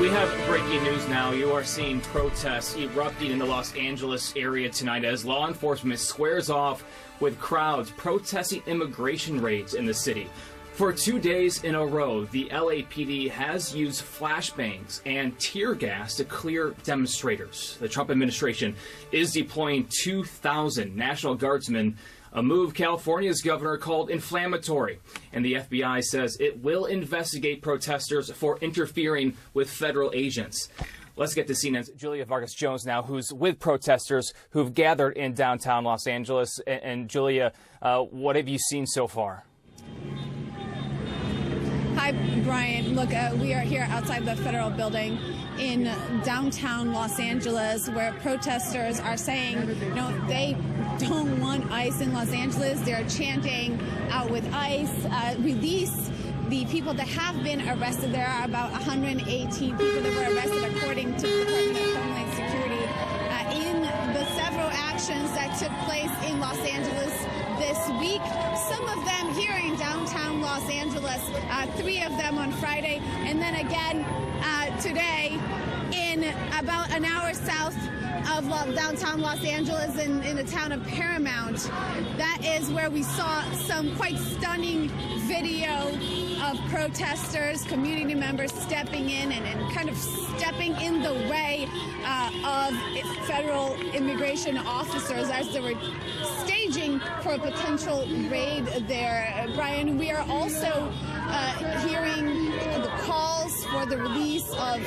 We have breaking news now. You are seeing protests erupting in the Los Angeles area tonight as law enforcement squares off with crowds protesting immigration raids in the city. For 2 days in a row, the LAPD has used flashbangs and tear gas to clear demonstrators. The Trump administration is deploying 2,000 National Guardsmen, a move California's governor called inflammatory. And the FBI says it will investigate protesters for interfering with federal agents. Let's get to CNN's Julia Vargas Jones now, who's with protesters who've gathered in downtown Los Angeles. And Julia, what have you seen so far? Hi, Brian. Look, we are here outside the federal building in downtown Los Angeles, where protesters are saying, they don't want ICE in Los Angeles. They're chanting out with ICE, release the people that have been arrested. There are about 118 people that were arrested, according to the Department of Homeland Security, in the several actions that took place in Los Angeles this week. Some of them here in downtown Los Angeles, 3 of them on Friday, and then again today in about an hour south of downtown Los Angeles in the town of Paramount. That is where we saw some quite stunning video of protesters, community members stepping in and kind of stepping in the way of federal immigration officers as they were staging for a potential raid there. Brian, we are also hearing the calls for the release of,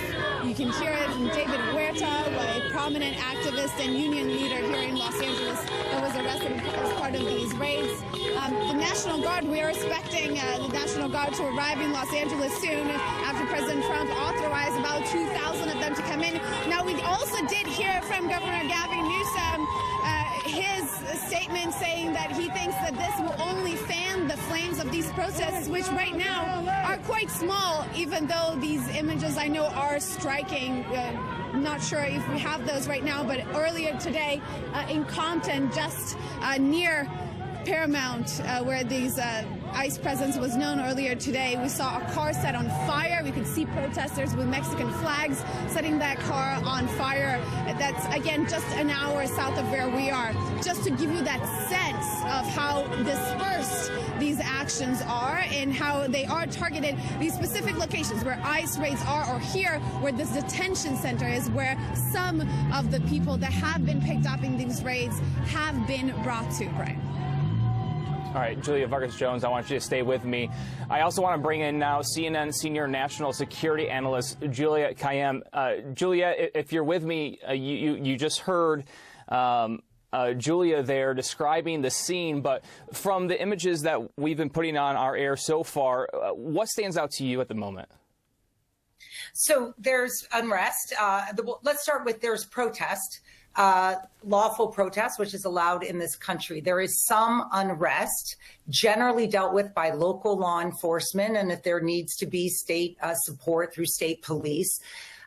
you can hear it from David Huerta, a prominent activist and union leader here in Los Angeles that was arrested as part of these raids. The National Guard, we are expecting the National Guard to arrive in Los Angeles soon after President Trump authorized about 2,000 of them to come in. Now, we also did hear from Governor Gavin Newsom his statement saying that he thinks that this will only fan the flames of these protests, which right now are quite small, even though these images I know are striking. I'm not sure if we have those right now, but earlier today in Compton, just near Paramount, where these ICE presence was known earlier today, we saw a car set on fire. We could see protesters with Mexican flags setting that car on fire. That's, again, just an hour south of where we are. Just to give you that sense of how dispersed these actions are and how they are targeted, these specific locations where ICE raids are, or here where this detention center is, where some of the people that have been picked up in these raids have been brought to, Brian. All right, Julia Vargas Jones, I want you to stay with me. I also want to bring in now CNN senior national security analyst Julia Kayyem. Julia, if you're with me, you just heard Julia there describing the scene, but from the images that we've been putting on our air so far, what stands out to you at the moment? So there's unrest. Let's start with there's protest. Lawful protest, which is allowed in this country. There is some unrest, generally dealt with by local law enforcement, and if there needs to be state support through state police,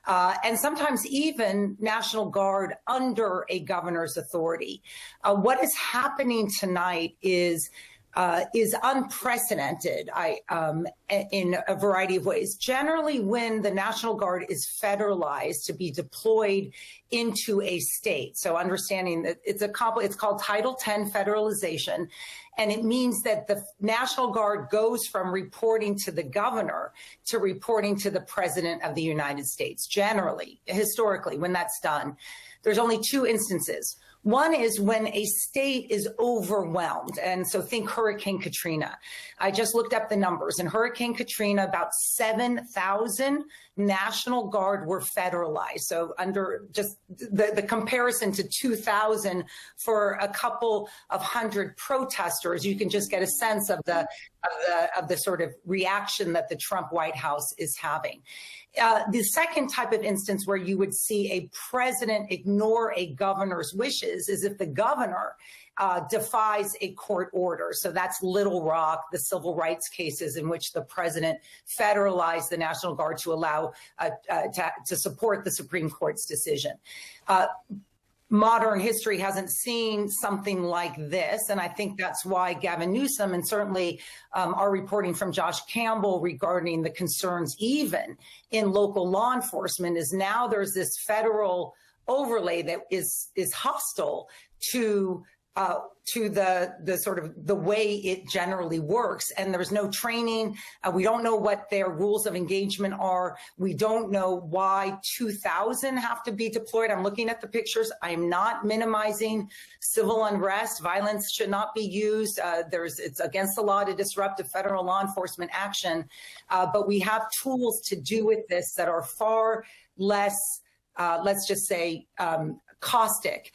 and sometimes even National Guard under a governor's authority. What is happening tonight is unprecedented in a variety of ways. Generally, when the National Guard is federalized to be deployed into a state, so understanding that it's called Title X federalization, and it means that the National Guard goes from reporting to the governor to reporting to the President of the United States. Generally, historically, when that's done, there's only 2 instances. One is when a state is overwhelmed. And so think Hurricane Katrina. I just looked up the numbers. In Hurricane Katrina, about 7,000 National Guard were federalized. So under just the comparison to 2,000 for a couple of hundred protesters, you can just get a sense of the sort of reaction that the Trump White House is having. The second type of instance where you would see a president ignore a governor's wishes is if the governor defies a court order. So that's Little Rock, the civil rights cases in which the president federalized the National Guard to allow to support the Supreme Court's decision. modern history hasn't seen something like this. And I think that's why Gavin Newsom, and certainly our reporting from Josh Campbell regarding the concerns even in local law enforcement, is now there's this federal overlay that is hostile to the sort of the way it generally works. And there's no training. We don't know what their rules of engagement are. We don't know why 2,000 have to be deployed. I'm looking at the pictures. I am not minimizing civil unrest. Violence should not be used. It's against the law to disrupt a federal law enforcement action. But we have tools to do with this that are far less, let's just say, caustic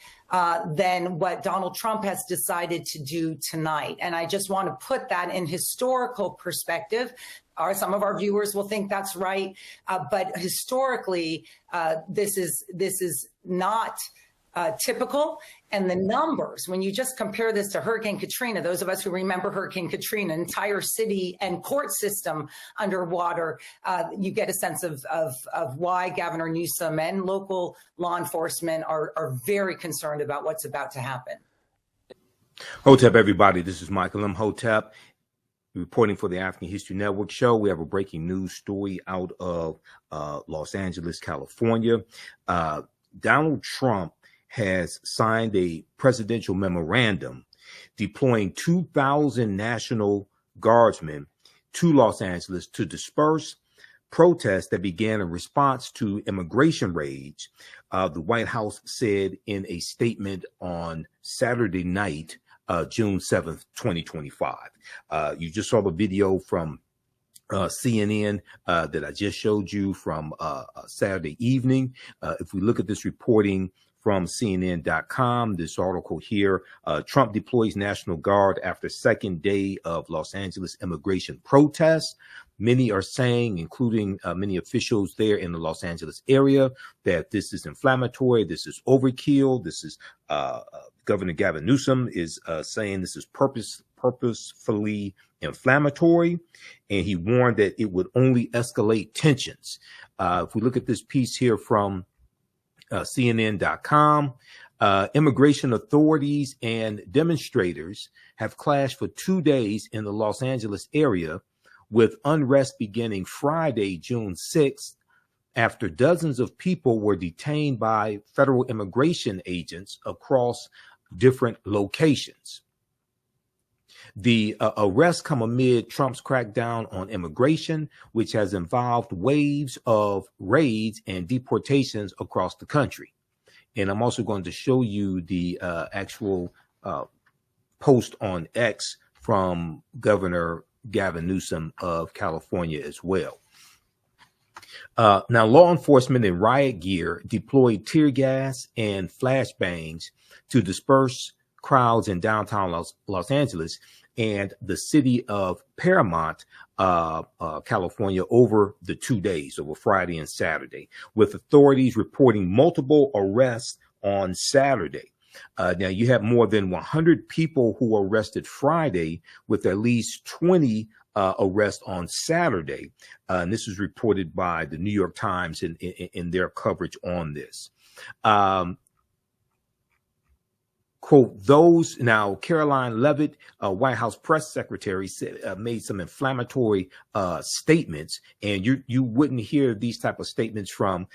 than what Donald Trump has decided to do tonight. And I just want to put that in historical perspective. Some of our viewers will think that's right, but historically, this is not typical. And the numbers, when you just compare this to Hurricane Katrina, those of us who remember Hurricane Katrina, entire city and court system underwater, you get a sense of why Governor Newsom and local law enforcement are very concerned about what's about to happen. Hotep, everybody. This is Michael Imhotep, reporting for the African History Network show. We have a breaking news story out of Los Angeles, California. Donald Trump has signed a presidential memorandum deploying 2,000 National Guardsmen to Los Angeles to disperse protests that began in response to immigration raids. The White House said in a statement on Saturday night, June 7th, 2025. You just saw the video from CNN that I just showed you from Saturday evening. If we look at this reporting from CNN.com, this article here, Trump deploys National Guard after second day of Los Angeles immigration protests. Many are saying, including many officials there in the Los Angeles area, that this is inflammatory, this is overkill, this is Governor Gavin Newsom is saying this is purposefully inflammatory, and he warned that it would only escalate tensions. If we look at this piece here from CNN.com, immigration authorities and demonstrators have clashed for 2 days in the Los Angeles area, with unrest beginning Friday, June 6th, after dozens of people were detained by federal immigration agents across different locations. The arrests come amid Trump's crackdown on immigration, which has involved waves of raids and deportations across the country. And I'm also going to show you the actual post on X from Governor Gavin Newsom of California as well. Now, law enforcement in riot gear deployed tear gas and flashbangs to disperse crowds in downtown Los Angeles and the city of Paramount, California, over the 2 days, over Friday and Saturday, with authorities reporting multiple arrests on Saturday. Now, you have more than 100 people who were arrested Friday, with at least 20 arrests on Saturday. And this is reported by the New York Times in their coverage on this. Quote, those now, Caroline Leavitt, White House press secretary, said, made some inflammatory statements, and you wouldn't hear these type of statements from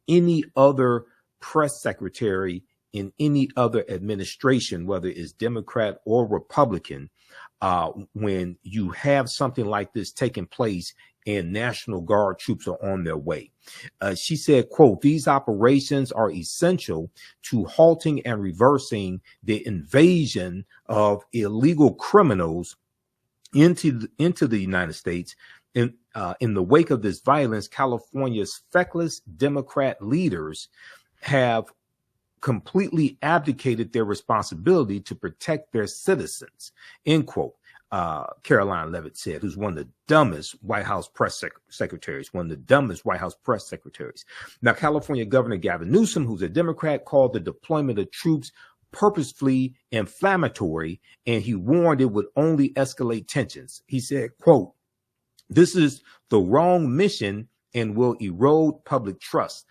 any other press secretary in any other administration, whether it's Democrat or Republican, when you have something like this taking place and National Guard troops are on their way. She said, quote, these operations are essential to halting and reversing the invasion of illegal criminals into the United States. In the wake of this violence, California's feckless Democrat leaders have completely abdicated their responsibility to protect their citizens, end quote. Caroline Leavitt said, who's one of the dumbest White House press secretaries. Now, California Governor Gavin Newsom, who's a Democrat, called the deployment of troops purposefully inflammatory, and he warned it would only escalate tensions. He said, quote, this is the wrong mission and will erode public trust,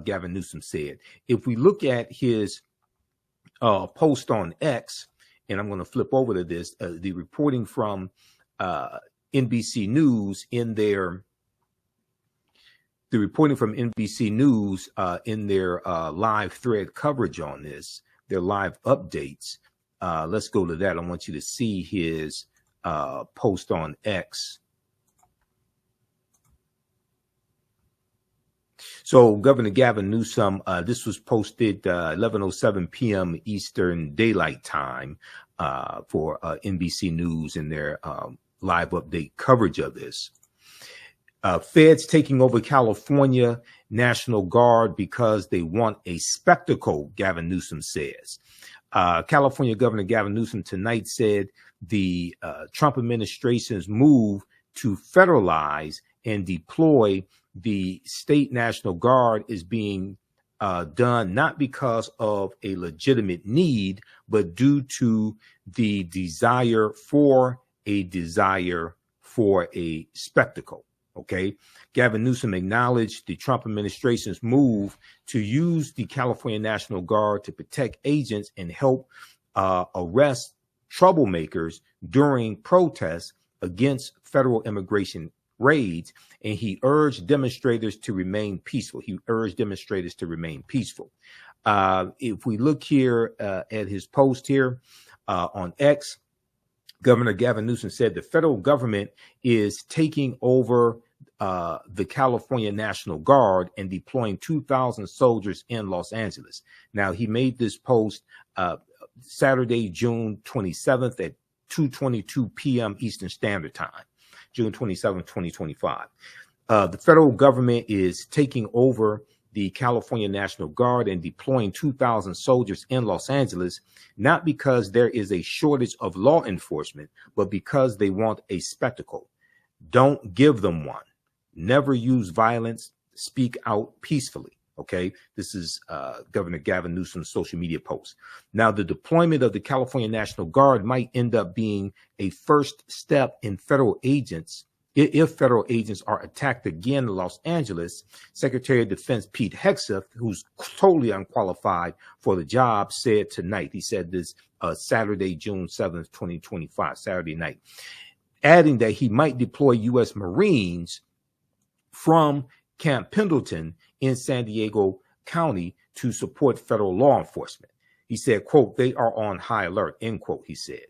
Gavin Newsom said. If we look at his post on X, and I'm going to flip over to this, the reporting from NBC News in their live thread coverage on this, their live updates. Let's go to that. I want you to see his post on X. So Governor Gavin Newsom, this was posted 11:07 p.m. Eastern Daylight Time for NBC News in their live update coverage of this. Feds taking over California National Guard because they want a spectacle, Gavin Newsom says. California Governor Gavin Newsom tonight said the Trump administration's move to federalize and deploy the state National Guard is being done not because of a legitimate need, but due to the desire for a spectacle. Okay. Gavin Newsom acknowledged the Trump administration's move to use the California National Guard to protect agents and help arrest troublemakers during protests against federal immigration raids. And he urged demonstrators to remain peaceful. If we look here at his post here on X, Governor Gavin Newsom said the federal government is taking over the California National Guard and deploying 2,000 soldiers in Los Angeles. Now, he made this post Saturday, June 27th at 2:22 p.m. Eastern Standard Time, June 27th, 2025. The federal government is taking over the California National Guard and deploying 2,000 soldiers in Los Angeles, not because there is a shortage of law enforcement, but because they want a spectacle. Don't give them one. Never use violence. Speak out peacefully. Okay, this is Governor Gavin Newsom's social media post. Now, the deployment of the California National Guard might end up being a first step in federal agents. If federal agents are attacked again in Los Angeles, Secretary of Defense Pete Hegseth, who's totally unqualified for the job, said tonight. He said this Saturday, June 7th, 2025, Saturday night, adding that he might deploy U.S. Marines from Camp Pendleton in San Diego County to support federal law enforcement. He said, quote, "They are on high alert," end quote, he said.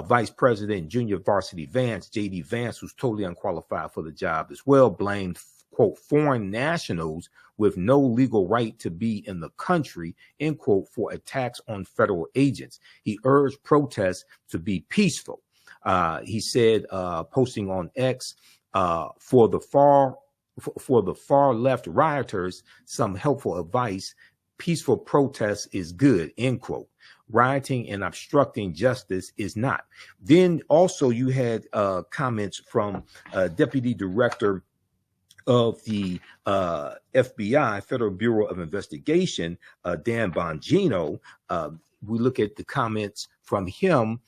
Vice President Junior Varsity Vance, J.D. Vance, who's totally unqualified for the job as well, blamed, quote, "foreign nationals with no legal right to be in the country," end quote, for attacks on federal agents. He urged protests to be peaceful. He said, posting on X, for the far left rioters, some helpful advice: peaceful protest is good, end quote. Rioting and obstructing justice is not. Then also you had comments from Deputy Director of the FBI, Federal Bureau of Investigation, Dan Bongino. We look at the comments from him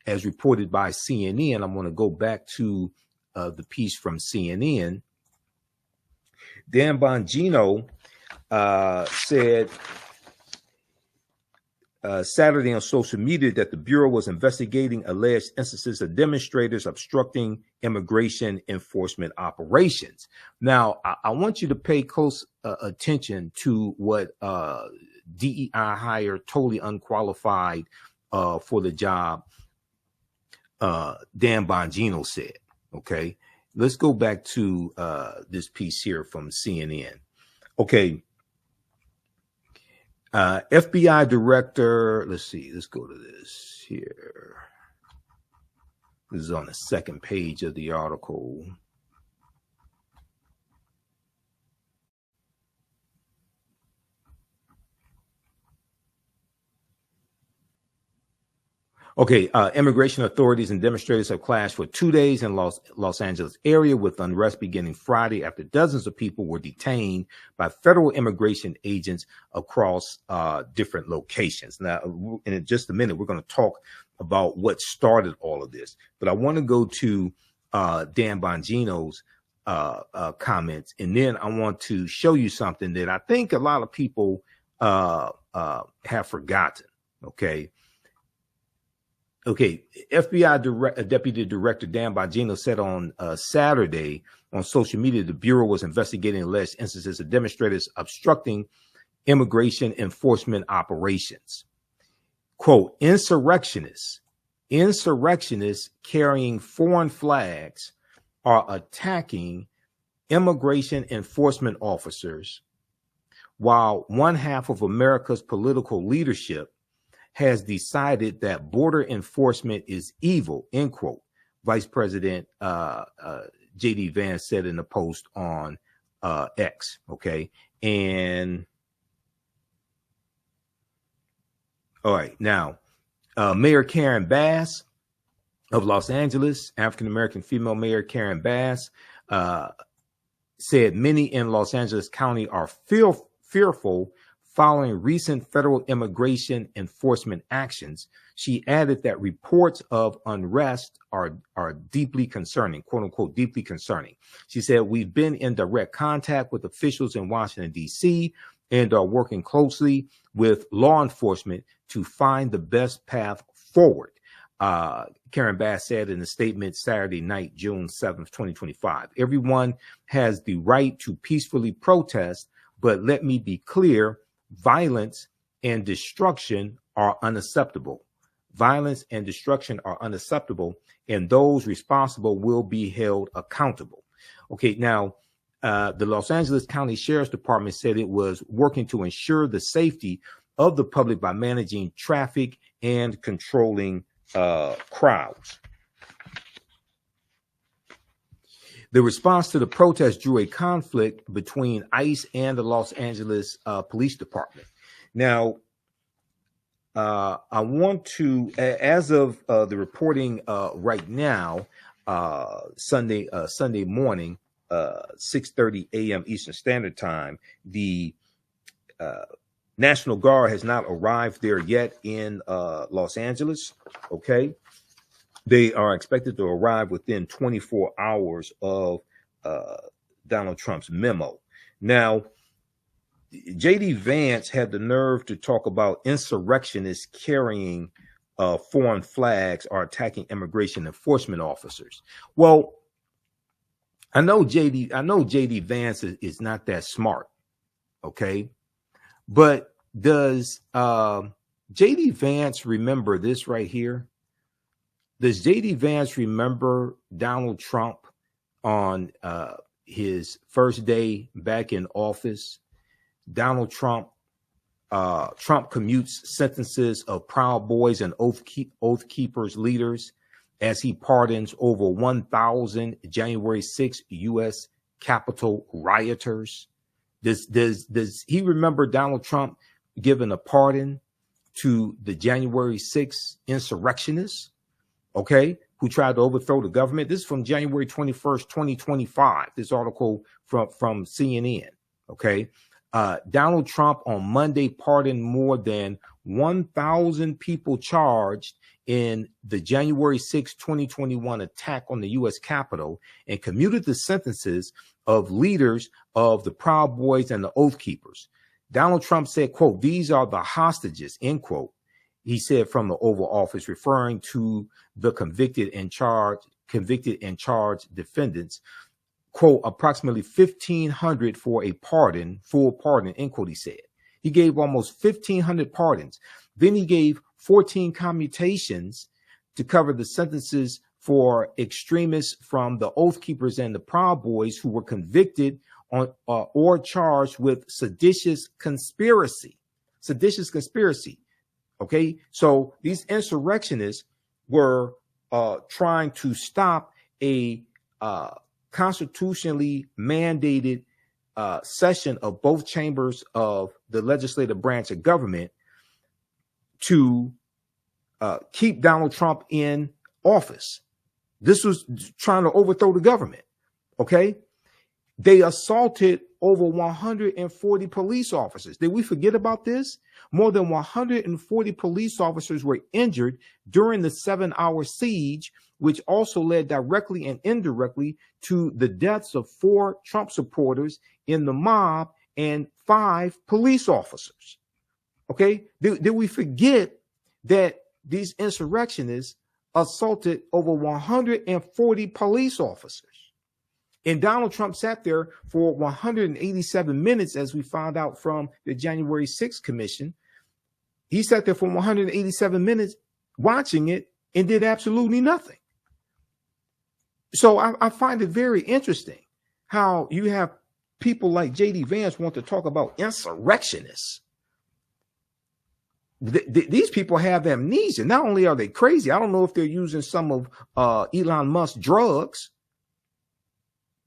as reported by CNN. I'm going to go back to the piece from CNN. Dan Bongino said Saturday on social media that the Bureau was investigating alleged instances of demonstrators obstructing immigration enforcement operations. Now, I want you to pay close attention to what DEI hire, totally unqualified for the job, Dan Bongino said. Okay, let's go back to this piece here from CNN. Okay. FBI director, let's see, let's go to this here. This is on the second page of the article. Okay, immigration authorities and demonstrators have clashed for 2 days in Los Angeles area, with unrest beginning Friday after dozens of people were detained by federal immigration agents across different locations. Now, in just a minute, we're going to talk about what started all of this, but I want to go to Dan Bongino's comments, and then I want to show you something that I think a lot of people have forgotten. Okay. FBI Deputy Director Dan Bongino said on Saturday on social media the Bureau was investigating alleged instances of demonstrators obstructing immigration enforcement operations. Quote, insurrectionists carrying foreign flags are attacking immigration enforcement officers, while one half of America's political leadership has decided that border enforcement is evil, end quote. Vice President J.D. Vance said in a post on X, okay? And all right, now, Mayor Karen Bass of Los Angeles, African-American female Mayor Karen Bass, said many in Los Angeles County are fearful following recent federal immigration enforcement actions. She added that reports of unrest are deeply concerning, quote unquote, deeply concerning. She said, we've been in direct contact with officials in Washington, D.C., and are working closely with law enforcement to find the best path forward. Karen Bass said in a statement Saturday night, June 7th, 2025, everyone has the right to peacefully protest, but let me be clear, violence and destruction are unacceptable. Violence and destruction are unacceptable, and those responsible will be held accountable. Okay, now, the Los Angeles County Sheriff's Department said it was working to ensure the safety of the public by managing traffic and controlling crowds. The response to the protest drew a conflict between ICE and the Los Angeles Police Department. Now, I want to, as of the reporting right now, Sunday morning, 6:30 a.m. Eastern Standard Time, the National Guard has not arrived there yet in Los Angeles. Okay. They are expected to arrive within 24 hours of Donald Trump's memo. Now, J.D. Vance had the nerve to talk about insurrectionists carrying foreign flags or attacking immigration enforcement officers. Well, I know J.D. Vance is not that smart, okay? But does J.D. Vance remember this right here? Does J.D. Vance remember Donald Trump on his first day back in office? Donald Trump commutes sentences of Proud Boys and Oath Keepers leaders as he pardons over 1,000 January 6th U.S. Capitol rioters. Does he remember Donald Trump giving a pardon to the January 6th insurrectionists, okay, who tried to overthrow the government? This is from January 21st, 2025, this article from CNN, okay? Donald Trump on Monday pardoned more than 1,000 people charged in the January 6, 2021 attack on the U.S. Capitol and commuted the sentences of leaders of the Proud Boys and the Oath Keepers. Donald Trump said, quote, these are the hostages, end quote. He said from the Oval Office, referring to the convicted and charged defendants, quote, approximately 1,500 for a pardon, full pardon, end quote, he said. He gave almost 1,500 pardons. Then he gave 14 commutations to cover the sentences for extremists from the Oath Keepers and the Proud Boys who were convicted on or charged with seditious conspiracy. Seditious conspiracy. Okay, so these insurrectionists were trying to stop a constitutionally mandated session of both chambers of the legislative branch of government to keep Donald Trump in office. This was trying to overthrow the government. Okay, they assaulted over 140 police officers. Did we forget about this? More than 140 police officers were injured during the 7-hour siege, which also led directly and indirectly to the deaths of 4 Trump supporters in the mob and 5 police officers. Okay, did we forget that these insurrectionists assaulted over 140 police officers? And Donald Trump sat there for 187 minutes, as we found out from the January 6th commission. He sat there for 187 minutes watching it and did absolutely nothing. So I find it very interesting how you have people like J.D. Vance want to talk about insurrectionists. These people have amnesia. Not only are they crazy, I don't know if they're using some of Elon Musk's drugs,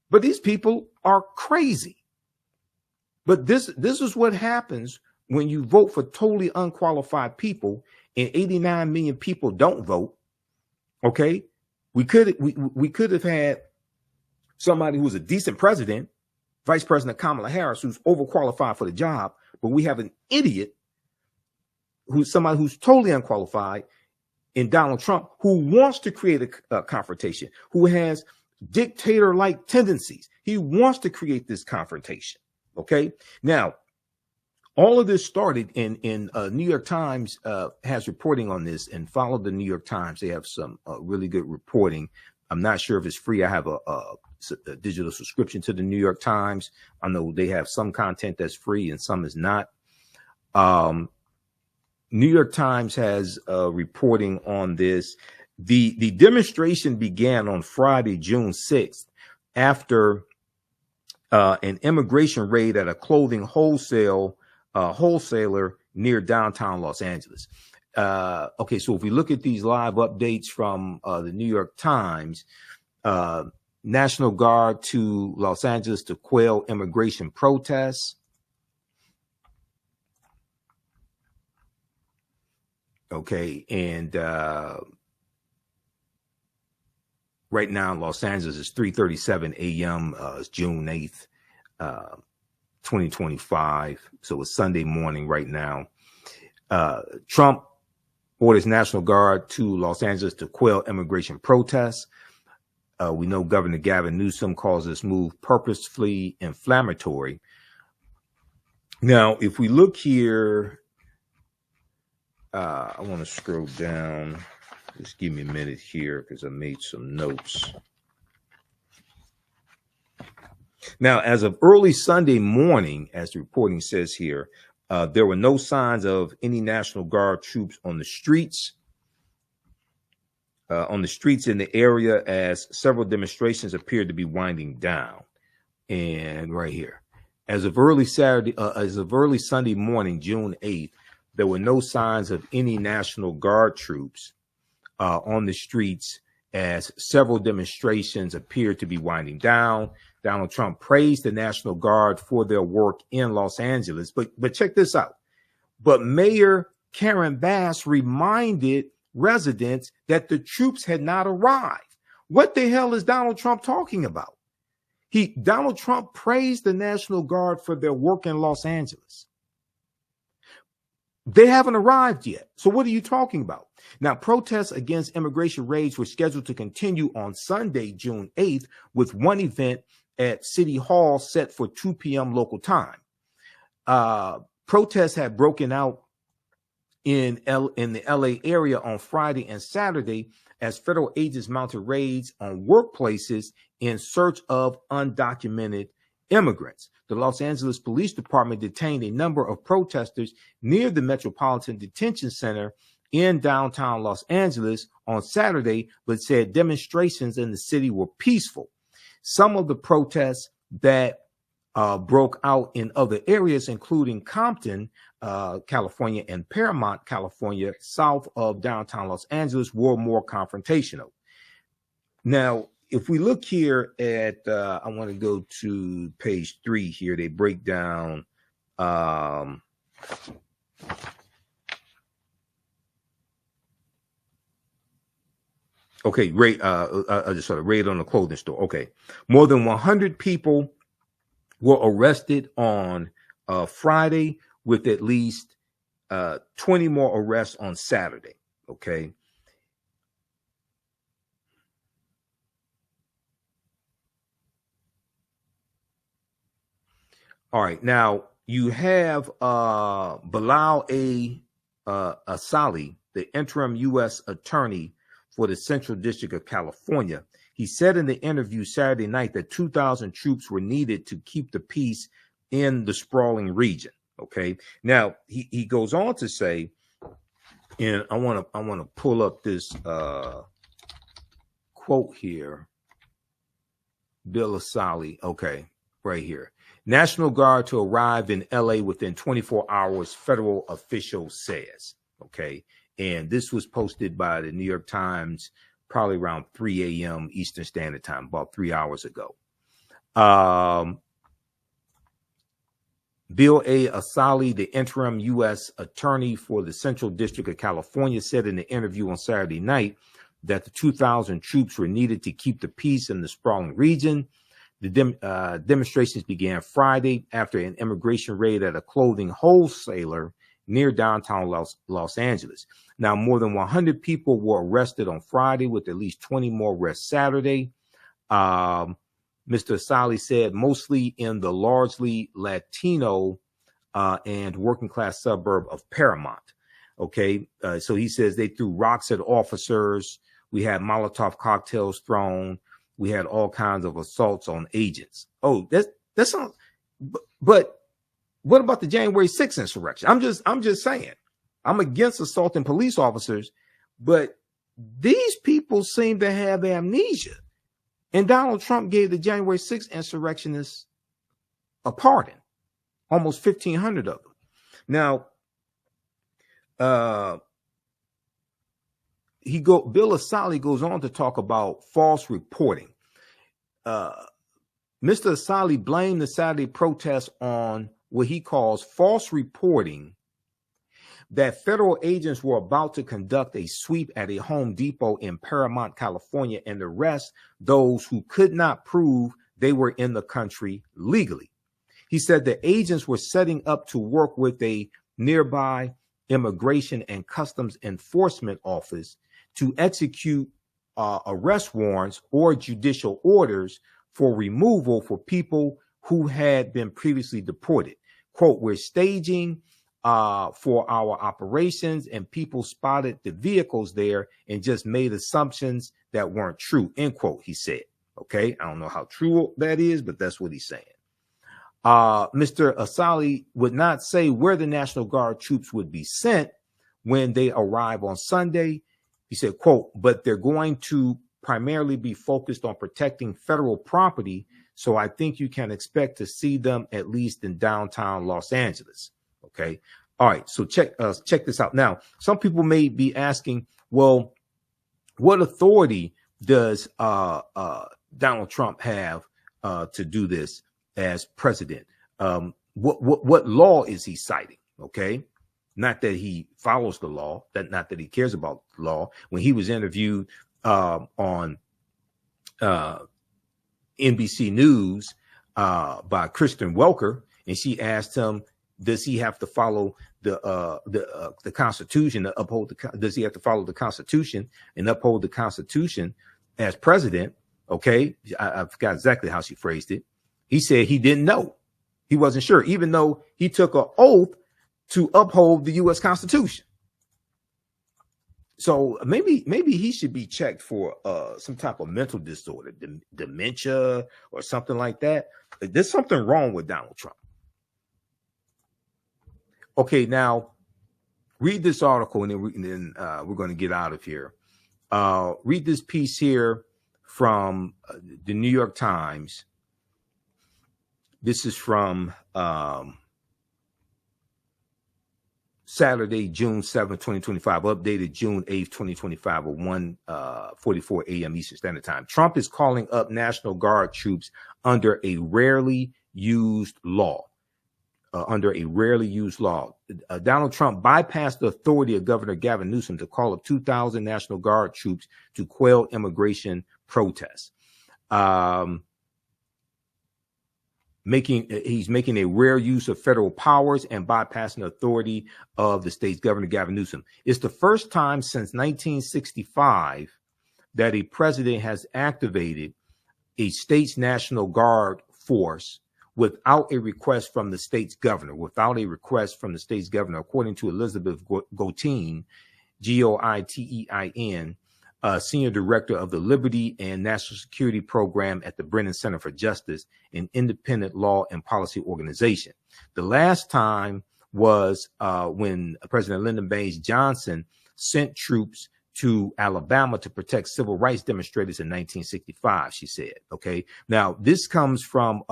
but these people are crazy. But this is what happens when you vote for totally unqualified people and 89 million people don't vote. Okay, we could have had somebody who was a decent president, Vice President Kamala Harris, who's overqualified for the job, but we have an idiot who's somebody who's totally unqualified in Donald Trump, who wants to create a confrontation, who has dictator-like tendencies. He wants to create this confrontation. Okay. Now, all of this started in New York Times has reporting on this, and follow the New York Times. They have some really good reporting. I'm not sure if it's free. I have a digital subscription to the New York Times. I know they have some content that's free and some is not. New York Times has reporting on this. The demonstration began on Friday, June 6th, after an immigration raid at a clothing wholesaler near downtown Los Angeles. Okay, so if we look at these live updates from the New York Times, National Guard to Los Angeles to quell immigration protests. Okay, and right now in Los Angeles is 3:37 a.m. It's June 8th, 2025. So it's Sunday morning right now. Trump orders National Guard to Los Angeles to quell immigration protests. We know Governor Gavin Newsom calls this move purposefully inflammatory. Now, if we look here, I want to scroll down. Just give me a minute here because I made some notes. Now, as of early Sunday morning, as the reporting says here, there were no signs of any National Guard troops on the streets. In the area, as several demonstrations appeared to be winding down. And right here, as of early Sunday morning, June 8th, there were no signs of any National Guard troops on the streets, as several demonstrations appeared to be winding down. Donald Trump praised the National Guard for their work in Los Angeles. But check this out. But Mayor Karen Bass reminded residents that the troops had not arrived. What the hell is Donald Trump talking about? Donald Trump praised the National Guard for their work in Los Angeles. They haven't arrived yet. So what are you talking about? Now, protests against immigration raids were scheduled to continue on Sunday, June 8th, with one event at City Hall set for 2 p.m. local time. Protests had broken out in the LA area on Friday and Saturday as federal agents mounted raids on workplaces in search of undocumented immigrants. The Los Angeles Police Department detained a number of protesters near the Metropolitan Detention Center in downtown Los Angeles on Saturday, but said demonstrations in the city were peaceful. Some of the protests that broke out in other areas, including Compton, California, and Paramount, California, south of downtown Los Angeles, were more confrontational. Now, if we look here at, I want to go to page 3 here. They break down. Okay, raid. I just saw a raid on the clothing store. Okay, more than 100 people were arrested on Friday, with at least 20 more arrests on Saturday. Okay. All right. Now you have Bilal Asali, the interim U.S. attorney for the Central District of California. He said in the interview Saturday night that 2,000 troops were needed to keep the peace in the sprawling region. Okay. Now he goes on to say, and I want to pull up this quote here. Bill Asali. Okay, right here. National Guard to arrive in LA within 24 hours, federal official says. Okay. And this was posted by the New York Times probably around 3 a.m. Eastern Standard Time, about 3 hours ago. Bill A. Asali, the interim U.S. attorney for the Central District of California, said in the interview on Saturday night that the 2,000 troops were needed to keep the peace in the sprawling region. The demonstrations began Friday after an immigration raid at a clothing wholesaler near downtown Los Angeles. Now, more than 100 people were arrested on Friday, with at least 20 more arrests Saturday. Mr. Asali said mostly in the largely Latino and working class suburb of Paramount. Okay, so he says they threw rocks at officers. We had Molotov cocktails thrown. We had all kinds of assaults on agents. Oh, that's not. But what about the January 6th insurrection? I'm just saying. I'm against assaulting police officers, but these people seem to have amnesia. And Donald Trump gave the January 6th insurrectionists a pardon, almost 1,500 of them. Now, Bill Asali goes on to talk about false reporting. Mr. Asali blamed the Saturday protests on what he calls false reporting that federal agents were about to conduct a sweep at a Home Depot in Paramount, California, and arrest those who could not prove they were in the country legally. He said the agents were setting up to work with a nearby Immigration and Customs Enforcement office to execute arrest warrants or judicial orders for removal for people who had been previously deported. Quote, we're staging for our operations, and people spotted the vehicles there and just made assumptions that weren't true, end quote, he said. Okay, I don't know how true that is, but that's what he's saying. Mr. Asali would not say where the National Guard troops would be sent when they arrive on Sunday. He said, quote, but they're going to primarily be focused on protecting federal property, so I think you can expect to see them at least in downtown Los Angeles. Okay. All right. So check this out. Now, some people may be asking, well, what authority does Donald Trump have to do this as president? What law is he citing? Okay. Not that he follows the law, not that he cares about the law. When he was interviewed on NBC News by Kristen Welker, and she asked him, does he have to follow the Constitution to uphold does he have to follow the Constitution and uphold the Constitution as president? Okay, I forgot exactly how she phrased it. He said he didn't know. He wasn't sure, even though he took an oath to uphold the U.S. Constitution. So maybe he should be checked for some type of mental disorder, dementia or something like that. There's something wrong with Donald Trump. Okay, now read this article, and then we're going to get out of here. Read this piece here from the New York Times. This is from Saturday, June 7th, 2025, updated June 8th, 2025 at 1:44 a.m. Eastern Standard Time. Trump is calling up National Guard troops under a rarely used law. Donald Trump bypassed the authority of Governor Gavin Newsom to call up 2,000 National Guard troops to quell immigration protests. he's making a rare use of federal powers and bypassing the authority of the state's governor, Gavin Newsom. It's the first time since 1965 that a president has activated a state's National Guard force without a request from the state's governor, according to Elizabeth Goitein, Goitein, Senior Director of the Liberty and National Security Program at the Brennan Center for Justice, an independent law and policy organization. The last time was when President Lyndon Baines Johnson sent troops to Alabama to protect civil rights demonstrators in 1965, she said. Okay. Now, this comes from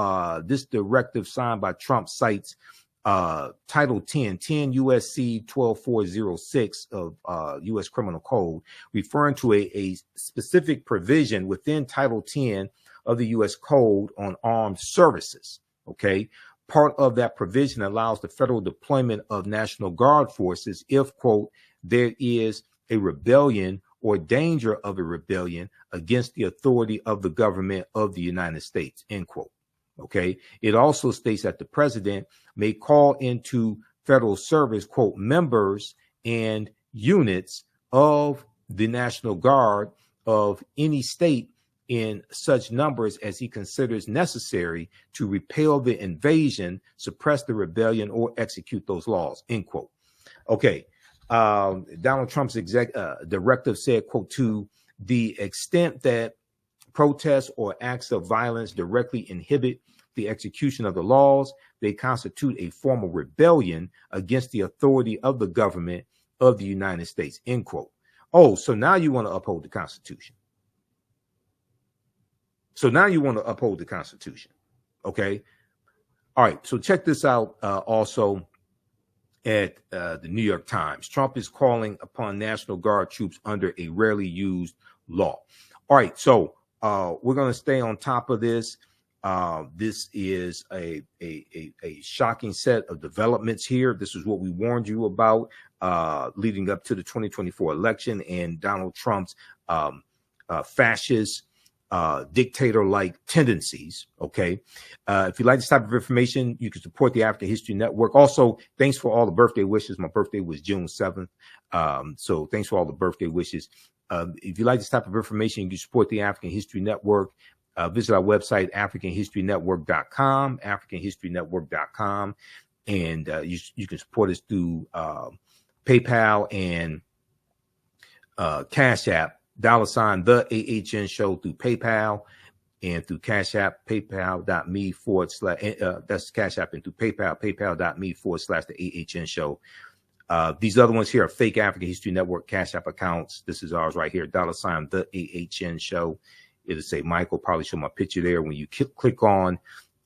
this directive signed by Trump cites Title 10 U.S.C. 12406 of U.S. Criminal Code, referring to a specific provision within Title 10 of the U.S. Code on Armed Services. Okay. Part of that provision allows the federal deployment of National Guard forces if, quote, there is a rebellion or danger of a rebellion against the authority of the government of the United States, end quote. Okay. It also states that the president may call into federal service, quote, members and units of the National Guard of any state in such numbers as he considers necessary to repel the invasion, suppress the rebellion, or execute those laws, end quote. Okay. Donald Trump's directive said, quote, to the extent that protests or acts of violence directly inhibit the execution of the laws, they constitute a form of rebellion against the authority of the government of the United States, end quote. Oh, so now you want to uphold the Constitution. Okay. All right. So check this out. Also at the New York Times, Trump is calling upon National Guard troops under a rarely used law. All right. So we're going to stay on top of this. This is a shocking set of developments here. This is what we warned you about leading up to the 2024 election and Donald Trump's fascist dictator-like tendencies. Okay. If you like this type of information, you can support the African History Network. Also, thanks for all the birthday wishes. My birthday was June 7th. So thanks for all the birthday wishes. If you like this type of information, you can support the African History Network. Visit our website, AfricanHistoryNetwork.com, AfricanHistoryNetwork.com. And you can support us through PayPal and Cash App, $ the AHN show through PayPal and through Cash App, paypal.me/ that's Cash App, and through PayPal, paypal.me/ the AHN show. These other ones here are fake African History Network Cash App accounts. This is ours right here, $ the AHN show. It'll say Michael, probably show my picture there. When you click on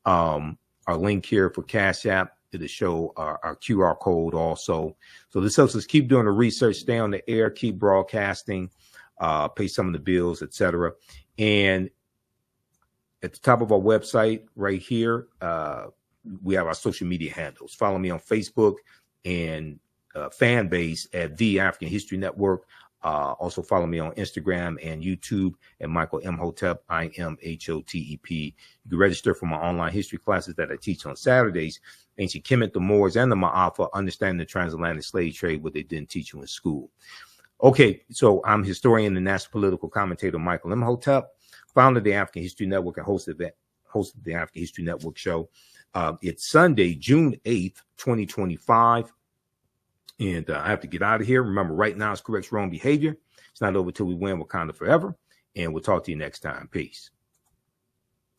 our link here for Cash App, it'll show our QR code also. So this helps us keep doing the research, stay on the air, keep broadcasting, pay some of the bills, etc. And at the top of our website right here, we have our social media handles. Follow me on Facebook and fan base at The African History Network. Also follow me on Instagram and YouTube at Michael Imhotep, IMHOTEP. You can register for my online history classes that I teach on Saturdays. Ancient Kemet, the Moors, and the Ma'afa, understanding the transatlantic slave trade, what they didn't teach you in school. Okay, so I'm historian and national political commentator Michael Imhotep, founder of the African History Network and host of the African History Network show. It's Sunday, June 8th, 2025. And I have to get out of here. Remember, right now is correct wrong behavior. It's not over till we win Wakanda forever. And we'll talk to you next time. Peace.